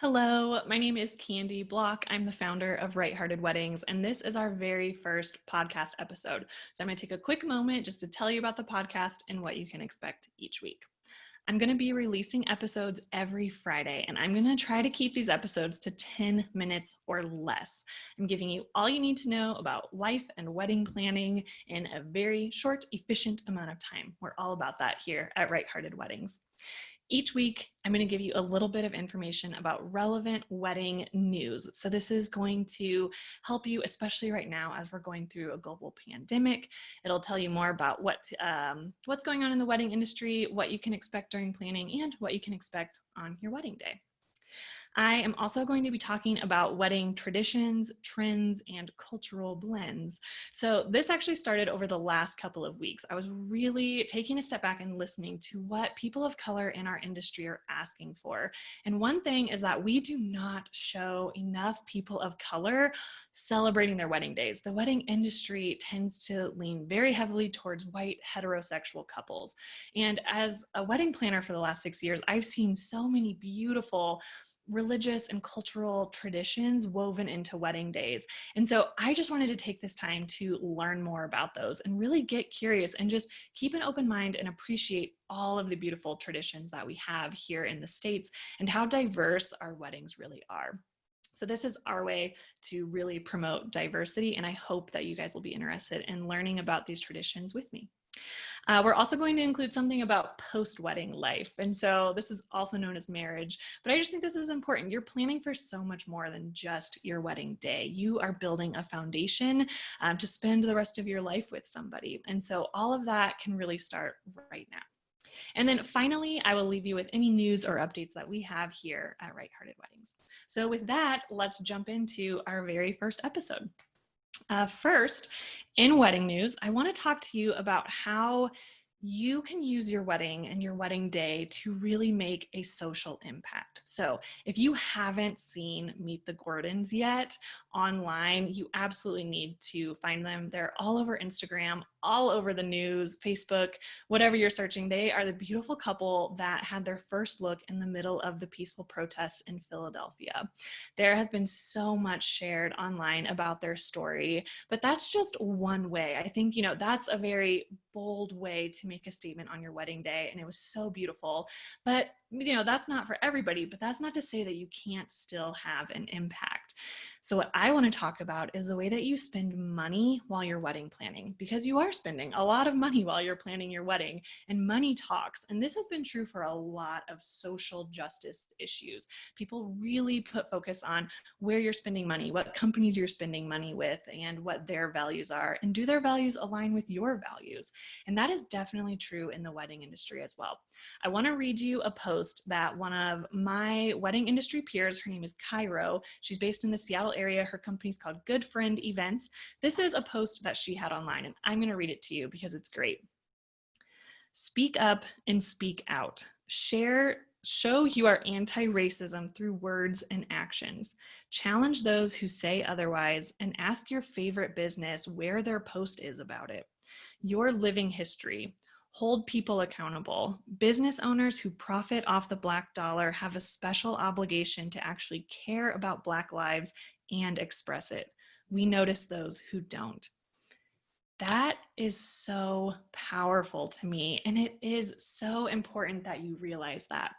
Hello, my name is Candy Block. I'm the founder of Right-Hearted Weddings, and this is our very first podcast episode. So I'm going to take a quick moment just to tell you about the podcast and what you can expect each week. I'm going to be releasing episodes every Friday, and I'm going to try to keep these episodes to 10 minutes or less. I'm giving you all you need to know about life and wedding planning in a very short, efficient amount of time. We're all about that here at Right-Hearted Weddings. Each week, I'm going to give you a little bit of information about relevant wedding news. So this is going to help you, especially right now as we're going through a global pandemic. It'll tell you more about what's going on in the wedding industry, what you can expect during planning, and what you can expect on your wedding day. I am also going to be talking about wedding traditions, trends, and cultural blends. So this actually started over the last couple of weeks. I was really taking a step back and listening to what people of color in our industry are asking for. And one thing is that we do not show enough people of color celebrating their wedding days. The wedding industry tends to lean very heavily towards white heterosexual couples. And as a wedding planner for the last 6 years, I've seen so many beautiful religious and cultural traditions woven into wedding days. And so I just wanted to take this time to learn more about those and really get curious and just keep an open mind and appreciate all of the beautiful traditions that we have here in the States and how diverse our weddings really are. So this is our way to really promote diversity, and I hope that you guys will be interested in learning about these traditions with me. We're also going to include something about post-wedding life. And so this is also known as marriage, but I just think this is important. You're planning for so much more than just your wedding day. You are building a foundation to spend the rest of your life with somebody. And so all of that can really start right now. And then finally, I will leave you with any news or updates that we have here at Right-Hearted Weddings. So with that, let's jump into our very first episode. First, in wedding news, I want to talk to you about how you can use your wedding and your wedding day to really make a social impact. So if you haven't seen Meet the Gordons yet online, you absolutely need to find them. They're all over Instagram, all over the news, Facebook, whatever you're searching. They are the beautiful couple that had their first look in the middle of the peaceful protests in Philadelphia. There has been so much shared online about their story, but that's just one way. I think, that's a very bold way to make a statement on your wedding day, and it was so beautiful. But that's not for everybody, but that's not to say that you can't still have an impact. So what I want to talk about is the way that you spend money while you're wedding planning, because you are spending a lot of money while you're planning your wedding, and money talks. And this has been true for a lot of social justice issues. People really put focus on where you're spending money, what companies you're spending money with, and what their values are, and do their values align with your values? And that is definitely true in the wedding industry as well. I want to read you a post that one of my wedding industry peers, her name is Cairo. She's based in the Seattle area. Her company's called Good Friend Events. This is a post that she had online, and I'm going to read it to you because it's great. Speak up and speak out. Show you are anti-racism through words and actions. Challenge those who say otherwise and ask your favorite business where their post is about it. Your living history. Hold people accountable. Business owners who profit off the Black dollar have a special obligation to actually care about Black lives and express it. We notice those who don't. That is so powerful to me, and it is so important that you realize that.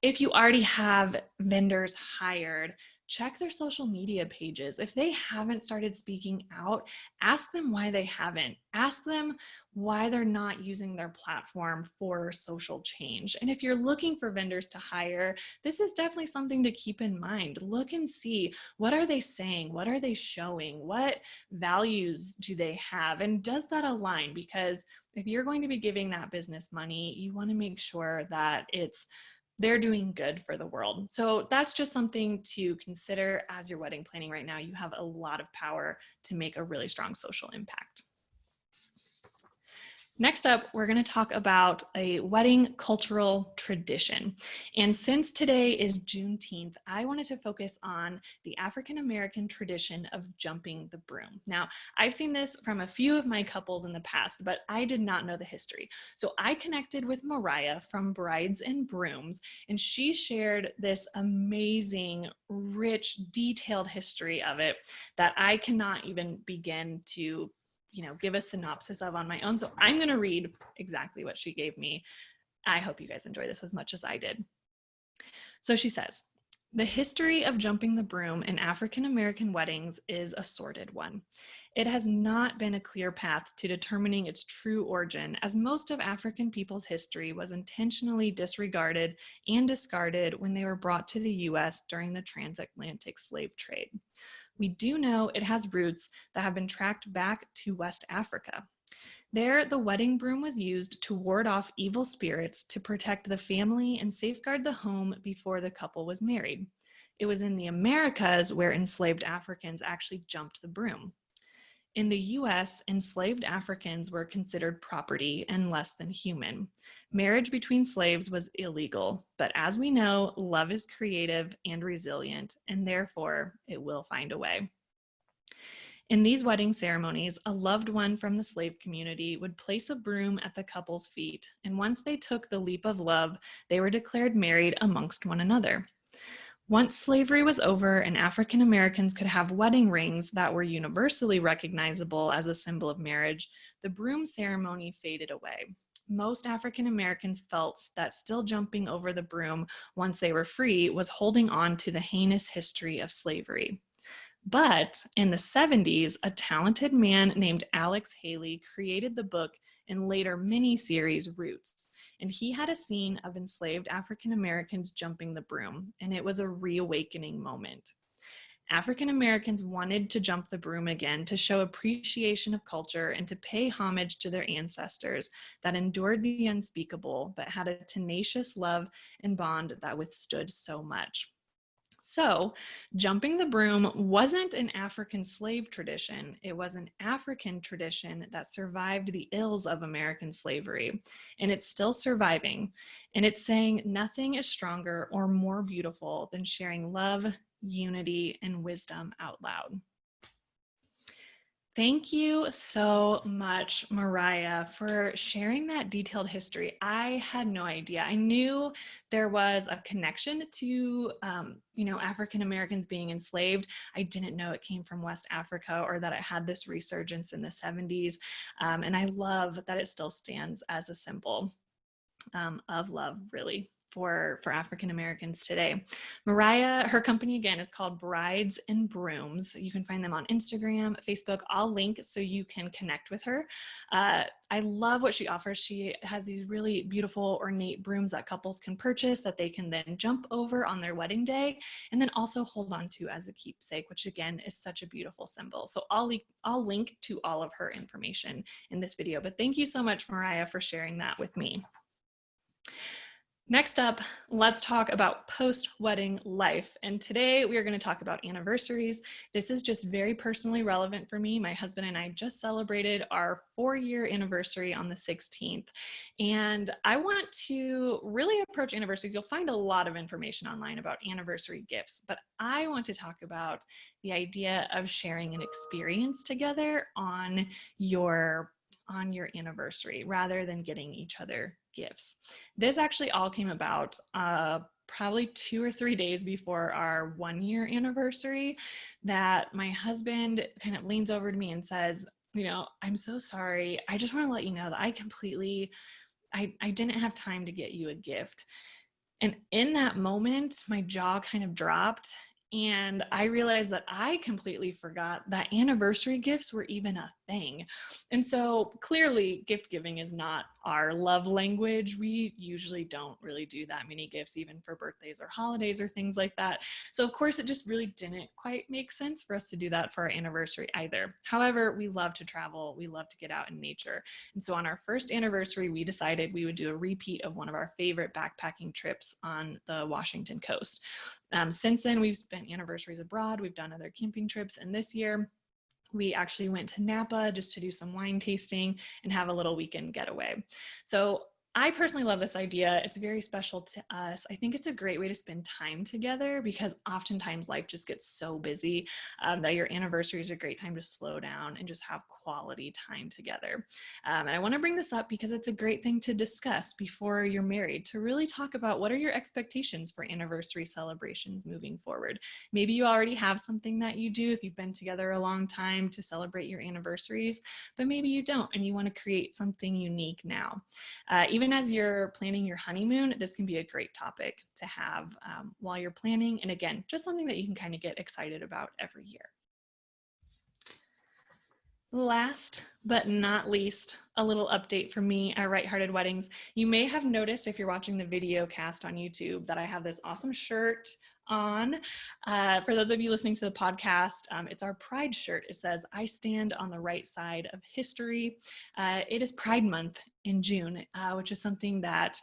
If you already have vendors hired, check their social media pages. If they haven't started speaking out, ask them why they haven't. Ask them why they're not using their platform for social change. And if you're looking for vendors to hire, this is definitely something to keep in mind. Look and see, what are they saying? What are they showing? What values do they have? And does that align? Because if you're going to be giving that business money, you want to make sure that they're doing good for the world. So that's just something to consider as you're wedding planning right now. You have a lot of power to make a really strong social impact. Next up, we're going to talk about a wedding cultural tradition. And since today is Juneteenth, I wanted to focus on the African American tradition of jumping the broom. Now, I've seen this from a few of my couples in the past, but I did not know the history. So I connected with Mariah from Brides and Brooms, and she shared this amazing, rich, detailed history of it that I cannot even begin to give a synopsis of on my own. So I'm going to read exactly what she gave me. I hope you guys enjoy this as much as I did. So she says, the history of jumping the broom in African American weddings is a sordid one. It has not been a clear path to determining its true origin, as most of African people's history was intentionally disregarded and discarded when they were brought to the U.S. during the transatlantic slave trade. We do know it has roots that have been tracked back to West Africa. There, the wedding broom was used to ward off evil spirits, to protect the family and safeguard the home before the couple was married. It was in the Americas where enslaved Africans actually jumped the broom. In the US, enslaved Africans were considered property and less than human. Marriage between slaves was illegal, but as we know, love is creative and resilient, and therefore it will find a way. In these wedding ceremonies, a loved one from the slave community would place a broom at the couple's feet, and once they took the leap of love, they were declared married amongst one another. Once slavery was over and African Americans could have wedding rings that were universally recognizable as a symbol of marriage, the broom ceremony faded away. Most African Americans felt that still jumping over the broom once they were free was holding on to the heinous history of slavery. But in the 70s, a talented man named Alex Haley created the book and later miniseries Roots. And he had a scene of enslaved African Americans jumping the broom, and it was a reawakening moment. African Americans wanted to jump the broom again to show appreciation of culture and to pay homage to their ancestors that endured the unspeakable but had a tenacious love and bond that withstood so much. So, jumping the broom wasn't an African slave tradition. It was an African tradition that survived the ills of American slavery. And it's still surviving. And it's saying nothing is stronger or more beautiful than sharing love, unity, and wisdom out loud. Thank you so much, Mariah, for sharing that detailed history. I had no idea. I knew there was a connection to, African Americans being enslaved. I didn't know it came from West Africa or that it had this resurgence in the 70s. And I love that it still stands as a symbol of love, really, for African Americans today. Mariah, her company again is called Brides and Brooms. You can find them on Instagram, Facebook. I'll link so you can connect with her. I love what she offers. She has these really beautiful ornate brooms that couples can purchase that they can then jump over on their wedding day and then also hold on to as a keepsake, which again is such a beautiful symbol. So I'll link to all of her information in this video. But thank you so much, Mariah, for sharing that with me. Next up, let's talk about post-wedding life. And today we are going to talk about anniversaries. This is just very personally relevant for me. My husband and I just celebrated our 4-year anniversary on the 16th. And I want to really approach anniversaries. You'll find a lot of information online about anniversary gifts, but I want to talk about the idea of sharing an experience together on your anniversary rather than getting each other gifts. This actually all came about probably 2 or 3 days before our 1-year anniversary, that my husband kind of leans over to me and says, I'm so sorry. I just want to let you know that I didn't have time to get you a gift. And in that moment, my jaw kind of dropped. And I realized that I completely forgot that anniversary gifts were even a thing. And so clearly gift giving is not our love language. We usually don't really do that many gifts, even for birthdays or holidays or things like that. So of course it just really didn't quite make sense for us to do that for our anniversary either. However, we love to travel. We love to get out in nature. And so on our first anniversary, we decided we would do a repeat of one of our favorite backpacking trips on the Washington coast. Since then, we've spent anniversaries abroad. We've done other camping trips. And this year, we actually went to Napa just to do some wine tasting and have a little weekend getaway. So I personally love this idea. It's very special to us. I think it's a great way to spend time together because oftentimes life just gets so busy that your anniversary is a great time to slow down and just have quality time together. And I want to bring this up because it's a great thing to discuss before you're married, to really talk about what are your expectations for anniversary celebrations moving forward. Maybe you already have something that you do if you've been together a long time to celebrate your anniversaries, but maybe you don't and you want to create something unique now. Even as you're planning your honeymoon, this can be a great topic to have while you're planning. And again, just something that you can kind of get excited about every year. Last but not least, a little update from me at Right Hearted Weddings. You may have noticed if you're watching the video cast on YouTube that I have this awesome shirt on. For those of you listening to the podcast, it's our Pride shirt. It says, "I stand on the right side of history." It is Pride Month in June, which is something that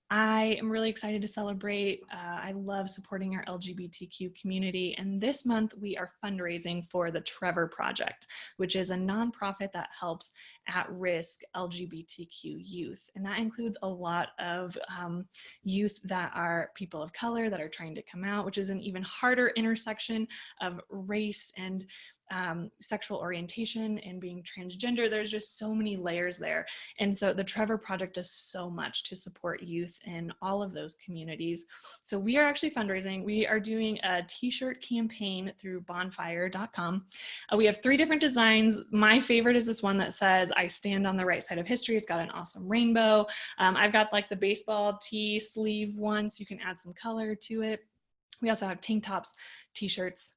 I am really excited to celebrate. I love supporting our LGBTQ community. And this month we are fundraising for the Trevor Project, which is a nonprofit that helps at-risk LGBTQ youth. And that includes a lot of youth that are people of color that are trying to come out, which is an even harder intersection of race and sexual orientation and being transgender. There's just so many layers there. And so the Trevor Project does so much to support youth in all of those communities. So we are actually fundraising. We are doing a t-shirt campaign through bonfire.com. We have 3 different designs. My favorite is this one that says, "I stand on the right side of history." It's got an awesome rainbow. I've got like the baseball tee sleeve one, so you can add some color to it. We also have tank tops, t-shirts,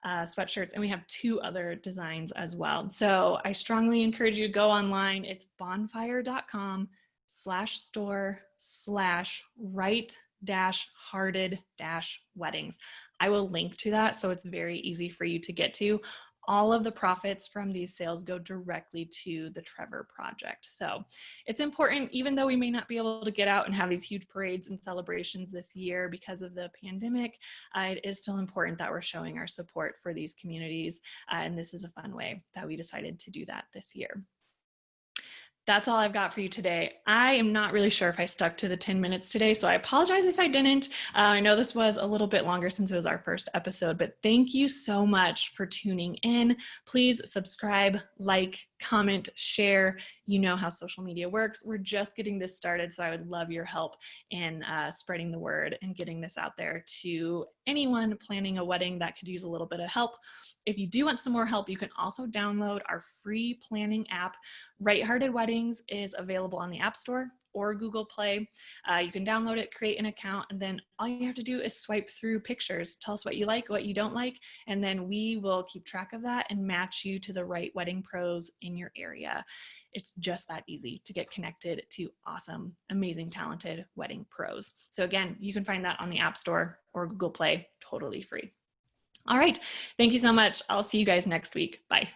sweatshirts, and we have 2 other designs as well. So I strongly encourage you to go online. It's bonfire.com/store/right-hearted-weddings. I will link to that so it's very easy for you to get to. All of the profits from these sales go directly to the Trevor Project. So it's important, even though we may not be able to get out and have these huge parades and celebrations this year because of the pandemic, it is still important that we're showing our support for these communities. And this is a fun way that we decided to do that this year. That's all I've got for you today. I am not really sure if I stuck to the 10 minutes today, so I apologize if I didn't. I know this was a little bit longer since it was our first episode, but thank you so much for tuning in. Please subscribe, like, comment, share. You know how social media works. We're just getting this started, so I would love your help in spreading the word and getting this out there to anyone planning a wedding that could use a little bit of help. If you do want some more help, you can also download our free planning app. Right Hearted Weddings is available on the App Store or Google Play. You can download it, create an account, and then all you have to do is swipe through pictures. Tell us what you like, what you don't like, and then we will keep track of that and match you to the right wedding pros in your area. It's just that easy to get connected to awesome, amazing, talented wedding pros. So again, you can find that on the App Store or Google Play, totally free. All right, thank you so much. I'll see you guys next week. Bye.